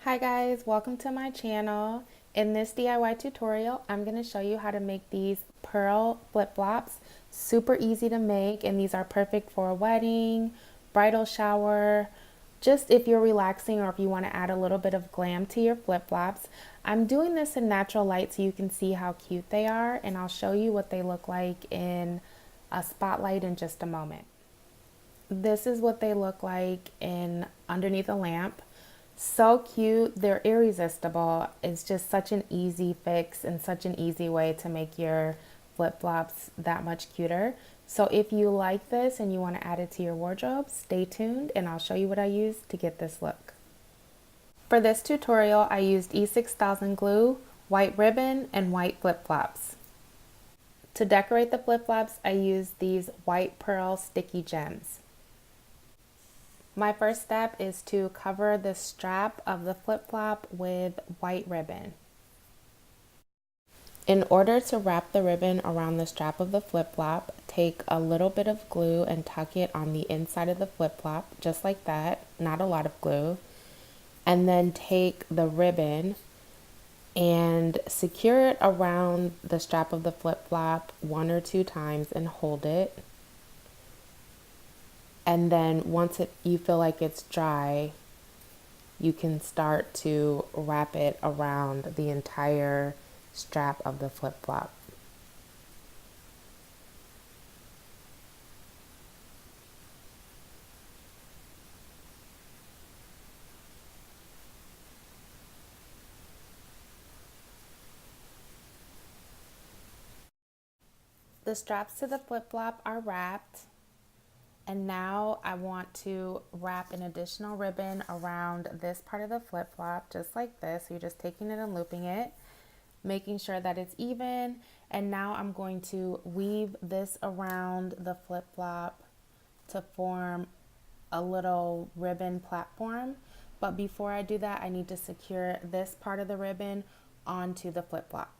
Hi guys, welcome to my channel. In this DIY tutorial, I'm going to show you how to make these pearl flip-flops. Super easy to make, and these are perfect for a wedding, bridal shower, just if you're relaxing or if you want to add a little bit of glam to your flip-flops. I'm doing this in natural light so you can see how cute they are, and I'll show you what they look like in a spotlight in just a moment. This is what they look like in underneath a lamp. So cute. They're irresistible. It's just such an easy fix and such an easy way to make your flip-flops that much cuter. So if you like this and you want to add it to your wardrobe, stay tuned and I'll show you what I used to get this look. For this tutorial, I used E6000 glue, white ribbon, and white flip-flops. To decorate the flip-flops, I used these white pearl sticky gems. My first step is to cover the strap of the flip-flop with white ribbon. In order to wrap the ribbon around the strap of the flip-flop, take a little bit of glue and tuck it on the inside of the flip-flop, just like that, not a lot of glue. And then take the ribbon and secure it around the strap of the flip-flop 1 or 2 times and hold it. And then once you feel like it's dry, you can start to wrap it around the entire strap of the flip-flop. The straps to the flip-flop are wrapped. And now I want to wrap an additional ribbon around this part of the flip-flop, just like this. So you're just taking it and looping it, making sure that it's even. And now I'm going to weave this around the flip-flop to form a little ribbon platform. But before I do that, I need to secure this part of the ribbon onto the flip-flop.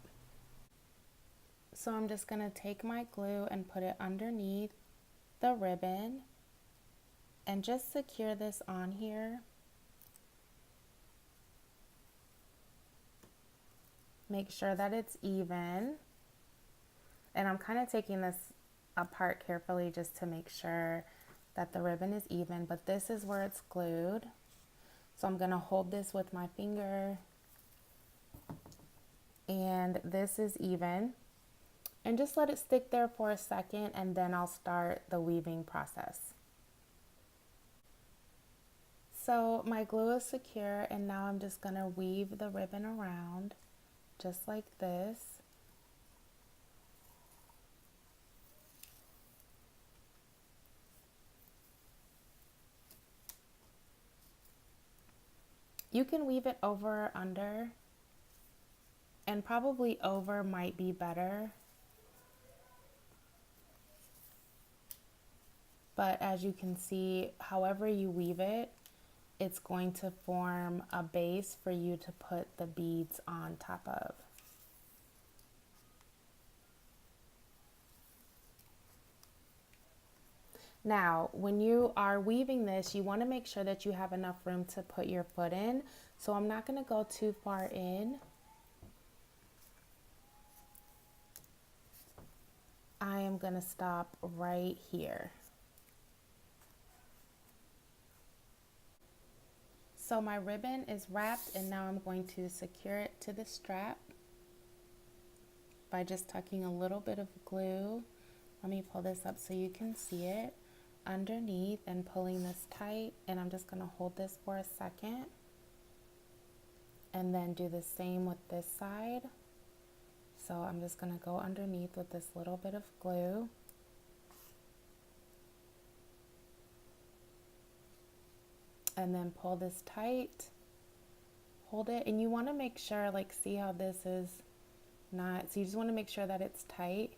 So I'm just going to take my glue and put it underneath the ribbon and just secure this on here. Make sure that it's even. And I'm kind of taking this apart carefully just to make sure that the ribbon is even, but this is where it's glued. So I'm going to hold this with my finger and this is even. And just let it stick there for a second and then I'll start the weaving process. So my glue is secure and now I'm just going to weave the ribbon around just like this. You can weave it over or under, and probably over might be better. But as you can see, however you weave it, it's going to form a base for you to put the beads on top of. Now, when you are weaving this, you want to make sure that you have enough room to put your foot in. So I'm not going to go too far in. I am going to stop right here. So my ribbon is wrapped and now I'm going to secure it to the strap by just tucking a little bit of glue. Let me pull this up so you can see it underneath and pulling this tight, and I'm just going to hold this for a second and then do the same with this side. So I'm just going to go underneath with this little bit of glue. And then pull this tight, hold it, and you want to make sure, like, see how this is not, so you just want to make sure that it's tight.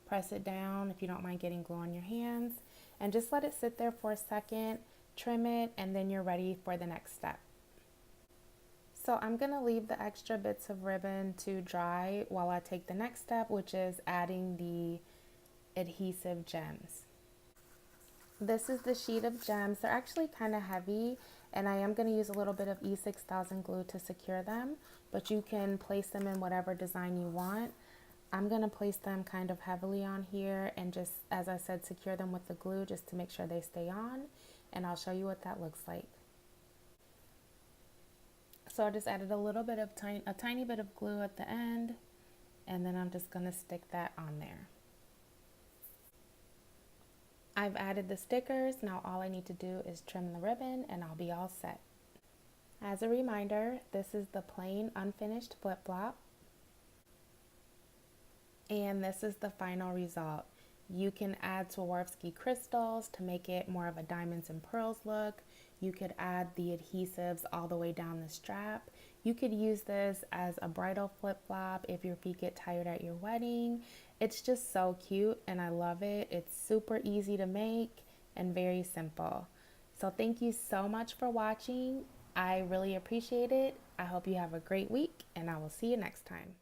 Press it down if you don't mind getting glue on your hands, and just let it sit there for a second, trim it, and then you're ready for the next step. So I'm going to leave the extra bits of ribbon to dry while I take the next step, which is adding the adhesive gems. This is the sheet of gems. They're actually kind of heavy, and I am going to use a little bit of E6000 glue to secure them, but you can place them in whatever design you want. I'm going to place them kind of heavily on here and just, as I said, secure them with the glue just to make sure they stay on, and I'll show you what that looks like. So I just added a little bit of a tiny bit of glue at the end, and then I'm just going to stick that on there. I've added the stickers. Now all I need to do is trim the ribbon and I'll be all set. As a reminder, this is the plain unfinished flip flop. And this is the final result. You can add Swarovski crystals to make it more of a diamonds and pearls look. You could add the adhesives all the way down the strap. You could use this as a bridal flip-flop if your feet get tired at your wedding. It's just so cute and I love it. It's super easy to make and very simple. So thank you so much for watching. I really appreciate it. I hope you have a great week and I will see you next time.